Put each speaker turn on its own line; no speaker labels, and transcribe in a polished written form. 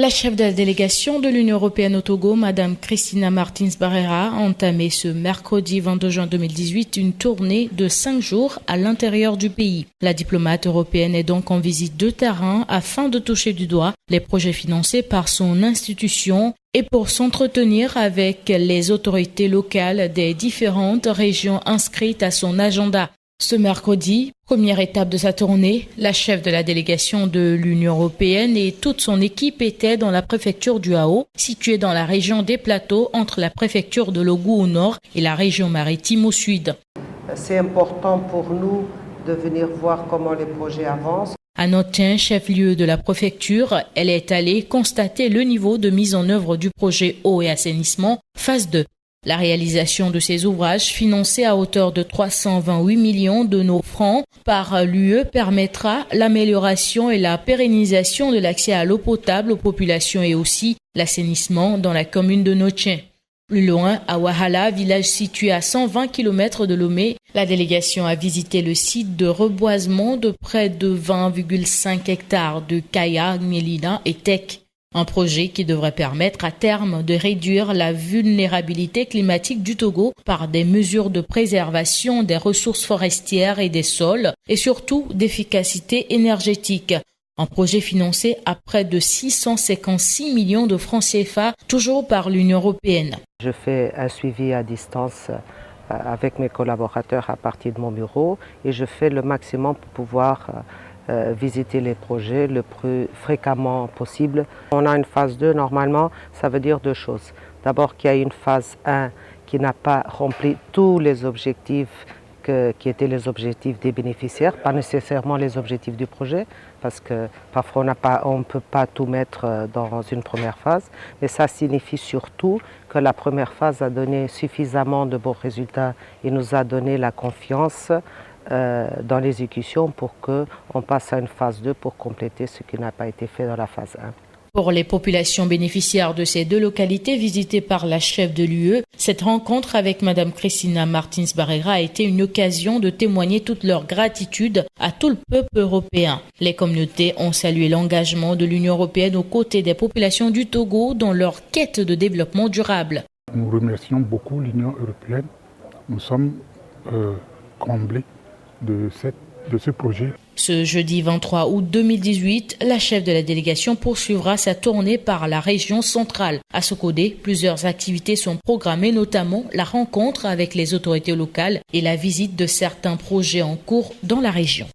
La chef de la délégation de l'Union européenne au Togo, Mme Christina Martins Barrera, a entamé ce mercredi 22 juin 2018 une tournée de 5 jours à l'intérieur du pays. La diplomate européenne est donc en visite de terrain afin de toucher du doigt les projets financés par son institution et pour s'entretenir avec les autorités locales des différentes régions inscrites à son agenda. Ce mercredi, première étape de sa tournée, la chef de la délégation de l'Union européenne et toute son équipe étaient dans la préfecture du Hao, située dans la région des plateaux entre la préfecture de Logou au nord et la région maritime au sud.
C'est important pour nous de venir voir comment les projets avancent.
À Notin, chef-lieu de la préfecture, elle est allée constater le niveau de mise en œuvre du projet eau et assainissement, phase 2. La réalisation de ces ouvrages, financés à hauteur de 328 millions de nos francs par l'UE, permettra l'amélioration et la pérennisation de l'accès à l'eau potable aux populations et aussi l'assainissement dans la commune de Notin. Plus loin, à Wahala, village situé à 120 km de Lomé, la délégation a visité le site de reboisement de près de 20,5 hectares de Kaya, Mélina et Tek. Un projet qui devrait permettre à terme de réduire la vulnérabilité climatique du Togo par des mesures de préservation des ressources forestières et des sols et surtout d'efficacité énergétique. Un projet financé à près de 656 millions de francs CFA, toujours par l'Union européenne.
Je fais un suivi à distance avec mes collaborateurs à partir de mon bureau et je fais le maximum pour pouvoir visiter les projets le plus fréquemment possible. On a une phase 2, normalement, ça veut dire deux choses. D'abord qu'il y a une phase 1 qui n'a pas rempli tous les objectifs qui étaient les objectifs des bénéficiaires, pas nécessairement les objectifs du projet, parce que parfois on ne peut pas tout mettre dans une première phase, mais ça signifie surtout que la première phase a donné suffisamment de bons résultats et nous a donné la confiance dans l'exécution pour qu'on passe à une phase 2 pour compléter ce qui n'a pas été fait dans la phase 1.
Pour les populations bénéficiaires de ces deux localités visitées par la chef de l'UE, cette rencontre avec Mme Christina Martins Barrera a été une occasion de témoigner toute leur gratitude à tout le peuple européen. Les communautés ont salué l'engagement de l'Union européenne aux côtés des populations du Togo dans leur quête de développement durable.
Nous remercions beaucoup l'Union européenne. Nous sommes comblés de ce projet.
Ce jeudi 23 août 2018, la chef de la délégation poursuivra sa tournée par la région centrale. À Sokodé, plusieurs activités sont programmées, notamment la rencontre avec les autorités locales et la visite de certains projets en cours dans la région.